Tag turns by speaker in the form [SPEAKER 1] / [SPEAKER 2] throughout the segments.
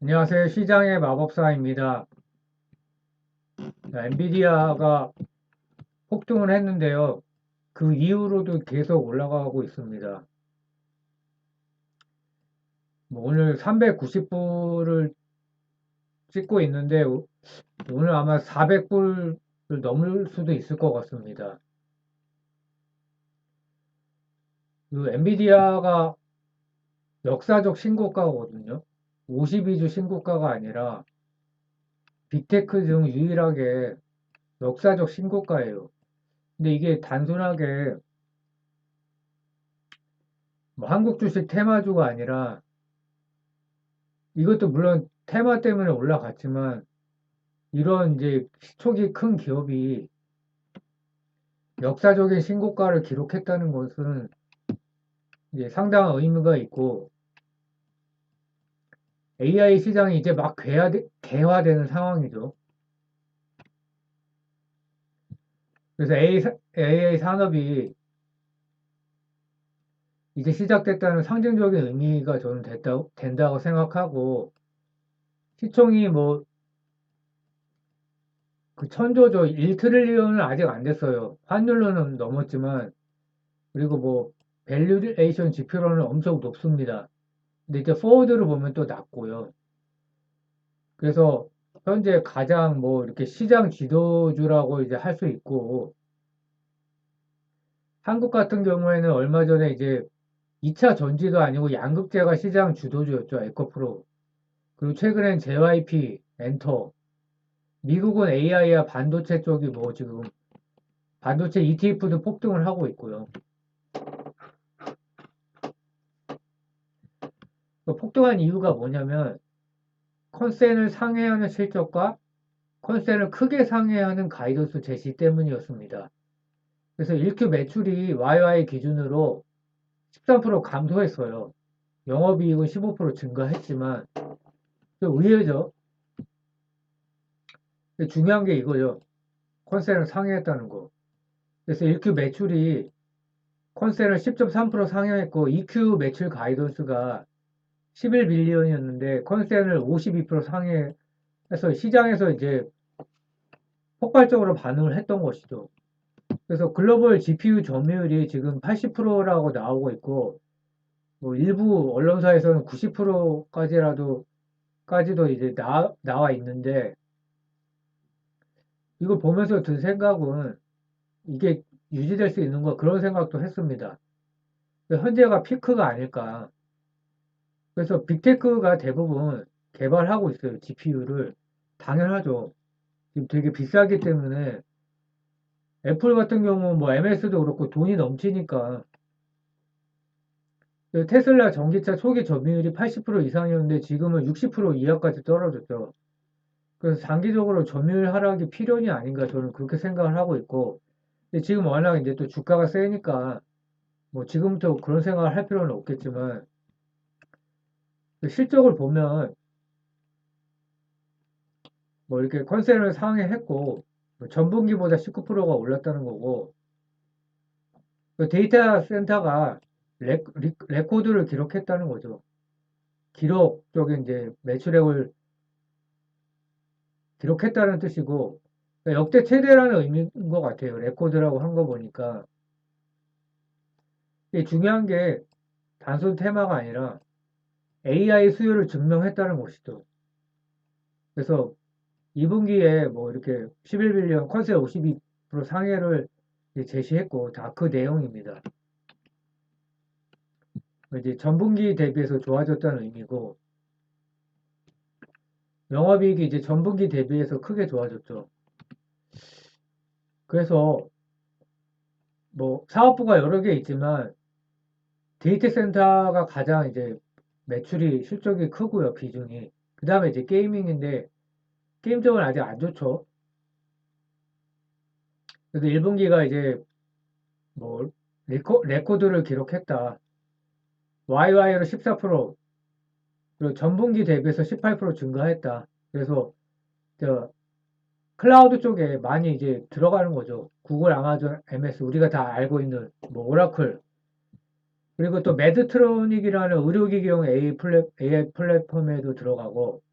[SPEAKER 1] 안녕하세요. 시장의 마법사입니다. 엔비디아가 폭등을 했는데요. 그 이후로도 계속 올라가고 있습니다. 오늘 390불을 찍고 있는데 오늘 아마 400불을 넘을 수도 있을 것 같습니다. 그 엔비디아가 역사적 신고가거든요. 52주 신고가가 아니라 빅테크 중 유일하게 역사적 신고가예요. 근데 이게 단순하게 뭐 한국 주식 테마주가 아니라 이것도 물론 테마 때문에 올라갔지만 이런 이제 시총이 큰 기업이 역사적인 신고가를 기록했다는 것은 이제 상당한 의미가 있고 AI 시장이 이제 막 개화되는 상황이죠. 그래서 AI 산업이 이제 시작됐다는 상징적인 의미가 저는 된다고 생각하고 시총이 뭐 그 천조죠. 1트릴리언은 아직 안 됐어요. 환율로는 넘었지만 그리고 뭐 밸류에이션 지표로는 엄청 높습니다. 근데 이제 포워드를 보면 또 낮고요. 그래서 현재 가장 뭐 이렇게 시장 지도주라고 이제 할 수 있고 한국 같은 경우에는 얼마 전에 이제 2차 전지도 아니고 양극재가 시장 주도주였죠. 에코프로. 그리고 최근엔 JYP, 엔터. 미국은 AI와 반도체 쪽이 뭐 지금 반도체 ETF도 폭등을 하고 있고요. 그 폭등한 이유가 뭐냐면 컨센을 상회하는 실적과 컨센을 크게 상회하는 가이던스 제시 때문이었습니다. 그래서 1Q 매출이 YY 기준으로 13% 감소했어요. 영업이익은 15% 증가했지만 좀 의외죠. 근데 중요한 게 이거죠. 컨센을 상회했다는 거. 그래서 1Q 매출이 컨센을 10.3% 상회했고 2Q 매출 가이던스가 11빌리언이었는데 컨센을 52% 상회해서 시장에서 이제 폭발적으로 반응을 했던 것이죠. 그래서 글로벌 GPU 점유율이 지금 80%라고 나오고 있고 뭐 일부 언론사에서는 90%까지도 이제 나와 있는데 이걸 보면서 든 생각은 이게 유지될 수 있는 거 그런 생각도 했습니다. 현재가 피크가 아닐까. 그래서 빅테크가 대부분 개발하고 있어요. GPU를. 당연하죠. 지금 되게 비싸기 때문에 애플 같은 경우 뭐 MS도 그렇고 돈이 넘치니까 테슬라 전기차 초기 점유율이 80% 이상이었는데 지금은 60% 이하까지 떨어졌죠. 그래서 장기적으로 점유율 하락이 필연이 아닌가 저는 그렇게 생각을 하고 있고 근데 지금 워낙 이제 또 주가가 세니까 뭐 지금부터 그런 생각을 할 필요는 없겠지만 그 실적을 보면 뭐 이렇게 컨센을 상회했고 뭐 전분기보다 19%가 올랐다는 거고 그 데이터 센터가 레코드를 기록했다는 거죠. 기록적인 이제 매출액을 기록했다는 뜻이고 그러니까 역대 최대라는 의미인 것 같아요. 레코드라고 한 거 보니까 이게 중요한 게 단순 테마가 아니라 AI 수요를 증명했다는 것이죠. 그래서 2분기에 뭐 이렇게 11빌리언 컨셉 52% 상해를 제시했고 다 그 내용입니다. 이제 전분기 대비해서 좋아졌다는 의미고 영업이익이 이제 전분기 대비해서 크게 좋아졌죠. 그래서 뭐 사업부가 여러 개 있지만 데이터 센터가 가장 이제 매출이 실적이 크고요, 비중이. 그 다음에 이제 게이밍인데 게임 쪽은 아직 안 좋죠. 그래서 1분기가 이제 뭐 레코드를 기록했다. YY로 14% 그리고 전분기 대비해서 18% 증가했다. 그래서 저 클라우드 쪽에 많이 이제 들어가는 거죠. 구글, 아마존, MS 우리가 다 알고 있는 뭐 오라클 그리고 또 매드트로닉이라는 의료기기용 AI 플랫폼에도 들어가고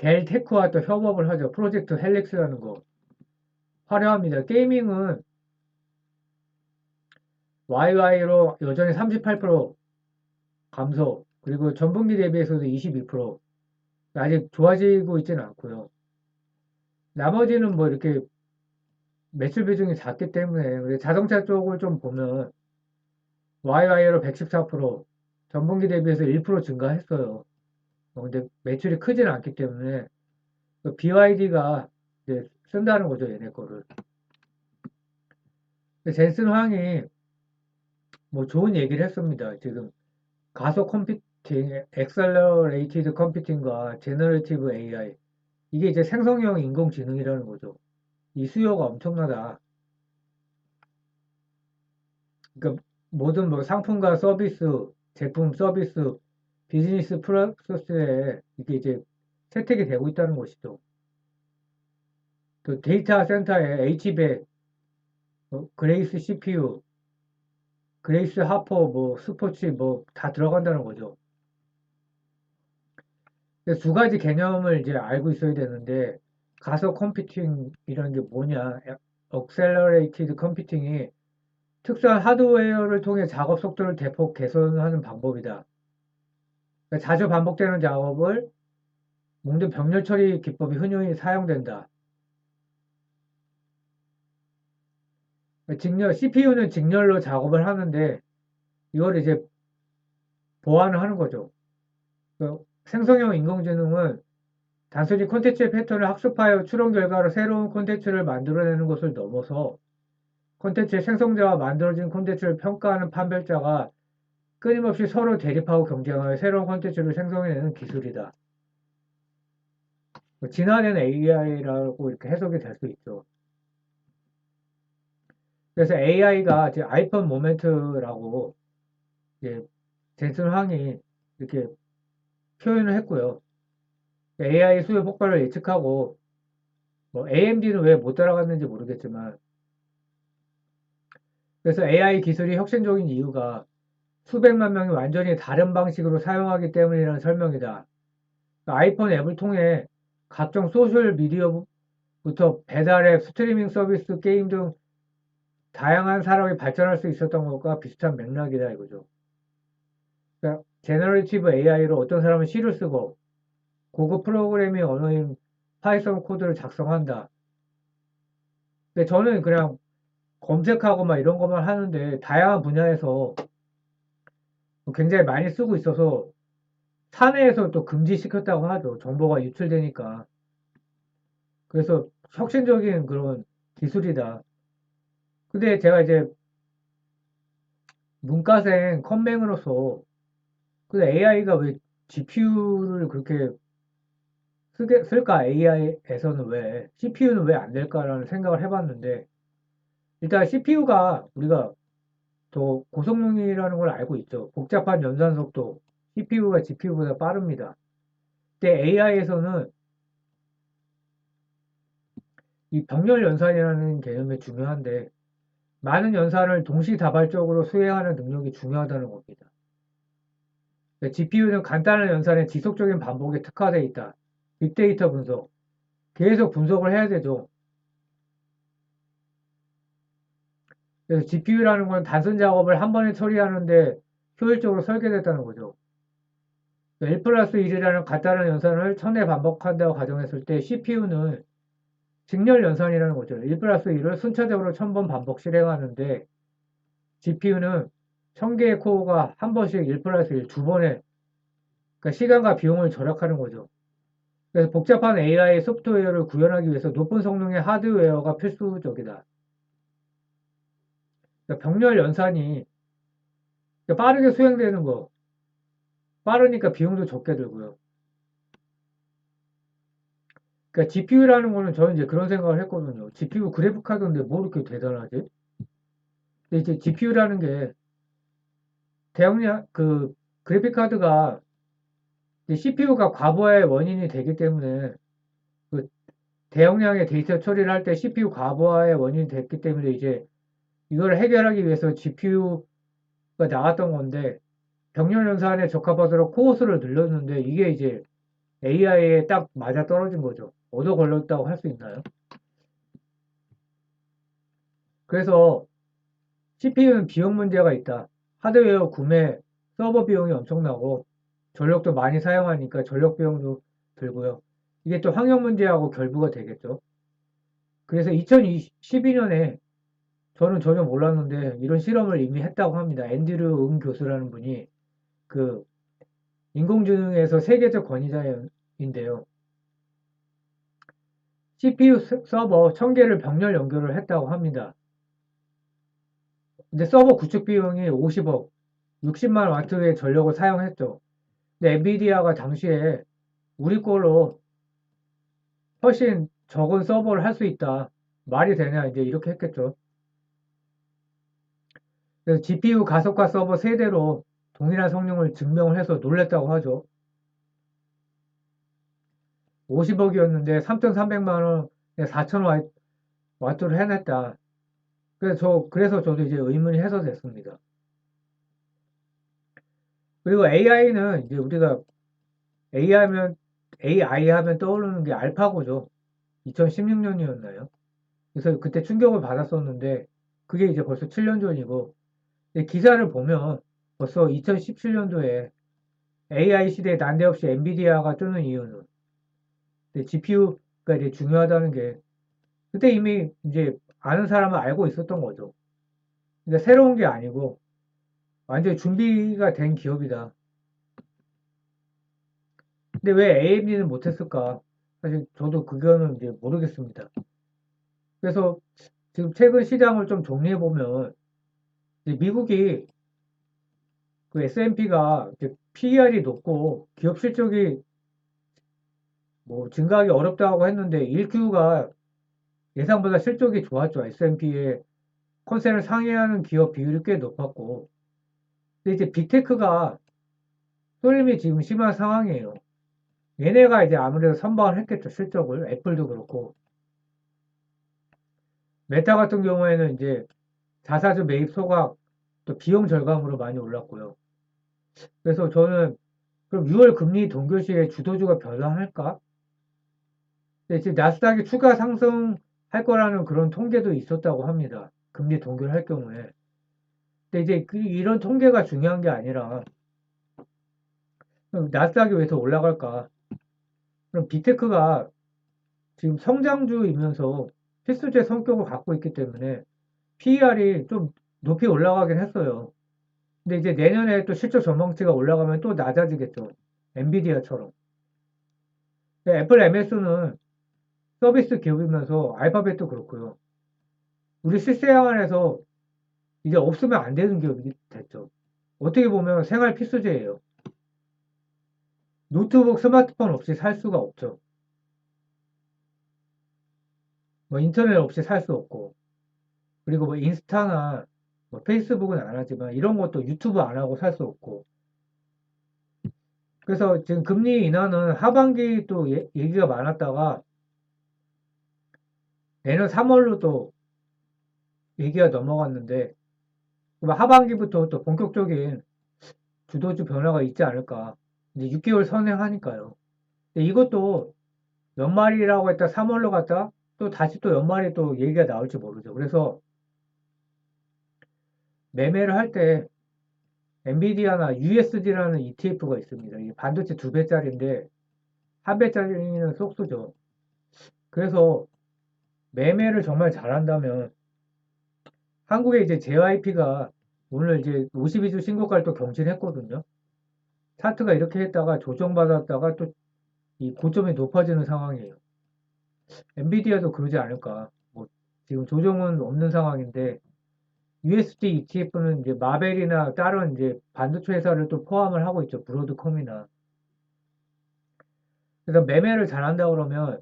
[SPEAKER 1] 델테크와 또 협업을 하죠. 프로젝트 헬릭스라는 거. 화려합니다. 게이밍은 YY로 여전히 38% 감소, 그리고 전분기 대비해서도 22%. 아직 좋아지고 있지는 않고요. 나머지는 뭐 이렇게 매출 비중이 작기 때문에 자동차 쪽을 좀 보면 YY로 114%, 전분기 대비해서 1% 증가했어요. 근데 매출이 크지는 않기 때문에 BYD가 이제 쓴다는 거죠, 얘네 거를. 젠슨 황이 뭐 좋은 얘기를 했습니다. 지금 가속 컴퓨팅, 엑셀러레이티드 컴퓨팅과 제너레이티브 AI, 이게 이제 생성형 인공지능이라는 거죠. 이 수요가 엄청나다. 그러니까 모든 뭐 상품과 서비스, 제품 서비스, 비즈니스 프로세스에 이게 이제 채택이 되고 있다는 것이죠. 또 데이터 센터에 H백, 그레이스 CPU, 그레이스 하퍼, 뭐 스포츠 뭐 다 들어간다는 거죠. 그래서 두 가지 개념을 이제 알고 있어야 되는데, 가속 컴퓨팅이라는 게 뭐냐? 억셀러레이티드 컴퓨팅이 특수한 하드웨어를 통해 작업 속도를 대폭 개선하는 방법이다. 그러니까 자주 반복되는 작업을 몽든 병렬 처리 기법이 흔히 사용된다. CPU는 직렬로 작업을 하는데 이걸 이제 보완을 하는 거죠. 생성형 인공지능은 단순히 콘텐츠의 패턴을 학습하여 추론 결과로 새로운 콘텐츠를 만들어내는 것을 넘어서 콘텐츠의 생성자와 만들어진 콘텐츠를 평가하는 판별자가 끊임없이 서로 대립하고 경쟁하여 새로운 콘텐츠를 생성해내는 기술이다. 진화된 AI라고 이렇게 해석이 될 수 있죠. 그래서 AI가 이제 아이폰 모멘트라고 이제 젠슨 황이 이렇게 표현을 했고요. AI 수요 폭발을 예측하고 뭐 AMD는 왜 못 따라갔는지 모르겠지만, 그래서 AI 기술이 혁신적인 이유가 수백만 명이 완전히 다른 방식으로 사용하기 때문이라는 설명이다. 그러니까 아이폰 앱을 통해 각종 소셜 미디어부터 배달앱, 스트리밍 서비스, 게임 등 다양한 산업이 발전할 수 있었던 것과 비슷한 맥락이다 이거죠. 그러니까 제너레이티브 AI로 어떤 사람은 시를 쓰고 고급 프로그래밍 언어인 파이썬 코드를 작성한다. 근데 저는 그냥 검색하고 막 이런 것만 하는데 다양한 분야에서 굉장히 많이 쓰고 있어서 사내에서 또 금지시켰다고 하죠. 정보가 유출되니까. 그래서 혁신적인 그런 기술이다. 근데 제가 이제 문과생 컴맹으로서 근데 AI가 왜 GPU를 그렇게 쓸까? AI에서는 왜 CPU는 왜 안 될까라는 생각을 해봤는데 일단 CPU가 우리가 더 고성능이라는 걸 알고 있죠. 복잡한 연산 속도 CPU가 GPU보다 빠릅니다. 근데 AI에서는 이 병렬 연산이라는 개념이 중요한데 많은 연산을 동시다발적으로 수행하는 능력이 중요하다는 겁니다. GPU는 간단한 연산에 지속적인 반복에 특화되어 있다. 빅데이터 분석, 계속 분석을 해야 되죠. 그래서 GPU라는 건 단순 작업을 한 번에 처리하는데 효율적으로 설계됐다는 거죠. 1 플러스 1이라는 간단한 연산을 1000회 반복한다고 가정했을 때 CPU는 직렬 연산이라는 거죠. 1 플러스 1을 순차적으로 1000번 반복 실행하는데 GPU는 1000개의 코어가 한 번씩 1 플러스 1 두 번에 그러니까 시간과 비용을 절약하는 거죠. 그래서 복잡한 AI 소프트웨어를 구현하기 위해서 높은 성능의 하드웨어가 필수적이다. 그러니까 병렬 연산이 그러니까 빠르게 수행되는 거, 빠르니까 비용도 적게 들고요. 그러니까 GPU라는 거는 저는 이제 그런 생각을 했거든요. GPU 그래픽 카드인데 뭐 이렇게 대단하지? 근데 이제 GPU라는 게 대용량 그 그래픽 카드가 CPU가 과부하의 원인이 되기 때문에 그 대용량의 데이터 처리를 할 때 CPU 과부하의 원인이 됐기 때문에 이제 이걸 해결하기 위해서 GPU가 나왔던 건데 병렬 연산에 적합하도록 코어 수를 늘렸는데 이게 이제 AI에 딱 맞아 떨어진 거죠. 얻어 걸렸다고 할 수 있나요? 그래서 CPU는 비용 문제가 있다. 하드웨어 구매, 서버 비용이 엄청나고 전력도 많이 사용하니까 전력 비용도 들고요. 이게 또 환경 문제하고 결부가 되겠죠. 그래서 2012년에 저는 전혀 몰랐는데 이런 실험을 이미 했다고 합니다. 앤드류 응 교수라는 분이 그 인공지능에서 세계적 권위자인데요. CPU 서버 1000개를 병렬 연결을 했다고 합니다. 근데 서버 구축 비용이 50억, 60만 와트의 전력을 사용했죠. 근데 엔비디아가 당시에 우리 걸로 훨씬 적은 서버를 할 수 있다. 말이 되냐 이제 이렇게 했겠죠. 그래서 GPU 가속화 서버 세대로 동일한 성능을 증명을 해서 놀랬다고 하죠. 50억이었는데 3,300만 원에 4,000 와트를 해냈다. 그래서 저도 이제 의문이 해소됐습니다. 그리고 AI는 이제 우리가 AI 하면 떠오르는 게 알파고죠. 2016년이었나요? 그래서 그때 충격을 받았었는데 그게 이제 벌써 7년 전이고 기사를 보면 벌써 2017년도에 AI 시대에 난데없이 엔비디아가 뜨는 이유는 GPU가 이제 중요하다는 게 그때 이미 이제 아는 사람은 알고 있었던 거죠. 그러니까 새로운 게 아니고 완전히 준비가 된 기업이다. 근데 왜 AMD는 못했을까? 사실 저도 그거는 이제 모르겠습니다. 그래서 지금 최근 시장을 좀 정리해 보면 미국이 그 S&P가 PER이 높고 기업 실적이 뭐 증가하기 어렵다고 했는데 1Q가 예상보다 실적이 좋았죠. S&P의 컨센을 상회하는 기업 비율이 꽤 높았고 근데 이제 빅테크가 쏠림이 지금 심한 상황이에요. 얘네가 이제 아무래도 선방을 했겠죠. 실적을 애플도 그렇고 메타 같은 경우에는 이제 자사주 매입 소각 또 비용 절감으로 많이 올랐고요. 그래서 저는 그럼 6월 금리 동결 시에 주도주가 변화할까? 근데 지금 나스닥이 추가 상승할 거라는 그런 통계도 있었다고 합니다. 금리 동결할 경우에. 근데 이제 이런 통계가 중요한 게 아니라 그럼 나스닥이 왜 더 올라갈까? 그럼 빅테크가 지금 성장주이면서 필수제 성격을 갖고 있기 때문에 PER이 좀 높이 올라가긴 했어요. 근데 이제 내년에 또 실적 전망치가 올라가면 또 낮아지겠죠. 엔비디아처럼. 애플 MS는 서비스 기업이면서 알파벳도 그렇고요. 우리 실생활에서 이제 없으면 안 되는 기업이 됐죠. 어떻게 보면 생활 필수제예요. 노트북, 스마트폰 없이 살 수가 없죠. 뭐 인터넷 없이 살 수 없고, 그리고 뭐 인스타나 뭐 페이스북은 안 하지만 이런 것도 유튜브 안 하고 살 수 없고. 그래서 지금 금리 인하는 하반기 또 얘기가 많았다가 내년 3월로 또 얘기가 넘어갔는데 하반기부터 또 본격적인 주도주 변화가 있지 않을까. 이제 6개월 선행하니까요. 근데 이것도 연말이라고 했다 3월로 갔다 또 다시 또 연말에 또 얘기가 나올지 모르죠. 그래서 매매를 할 때 엔비디아나 USD라는 ETF가 있습니다. 이게 반도체 2배짜리인데 한 배짜리는 쏙쏘죠. 그래서 매매를 정말 잘한다면 한국의 이제 JYP가 오늘 이제 52주 신고가를 또 경신했거든요. 차트가 이렇게 했다가 조정받았다가 또 이 고점이 높아지는 상황이에요. 엔비디아도 그러지 않을까. 뭐 지금 조정은 없는 상황인데 USD ETF는 이제 마벨이나 다른 이제 반도체 회사를 또 포함을 하고 있죠. 브로드컴이나. 그래서 매매를 잘한다 그러면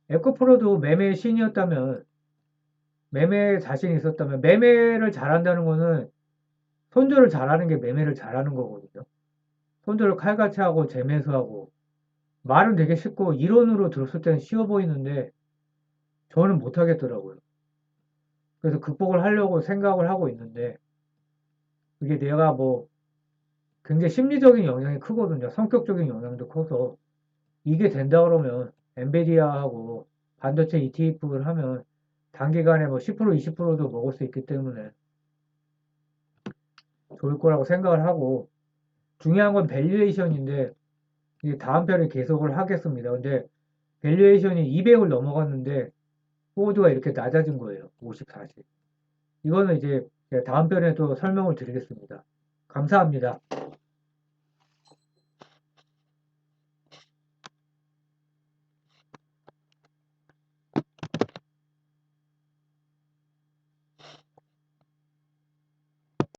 [SPEAKER 1] 에코프로도 매매의 신이었다면 매매에 자신이 있었다면 매매를 잘한다는 거는 손절을 잘하는 게 매매를 잘하는 거거든요. 손절을 칼같이 하고 재매수하고 말은 되게 쉽고 이론으로 들었을 때는 쉬워 보이는데 저는 못하겠더라고요. 그래서 극복을 하려고 생각을 하고 있는데 그게 내가 뭐 굉장히 심리적인 영향이 크거든요. 성격적인 영향도 커서 이게 된다 그러면 엔비디아하고 반도체 ETF를 하면 단기간에 뭐 10% 20%도 먹을 수 있기 때문에 좋을 거라고 생각을 하고 중요한 건 밸류에이션인데 이제 다음 편에 계속을 하겠습니다. 근데 밸류에이션이 200을 넘어갔는데 포워드가 이렇게 낮아진 거예요. 50, 40. 이거는 이제 다음 편에 또 설명을 드리겠습니다. 감사합니다.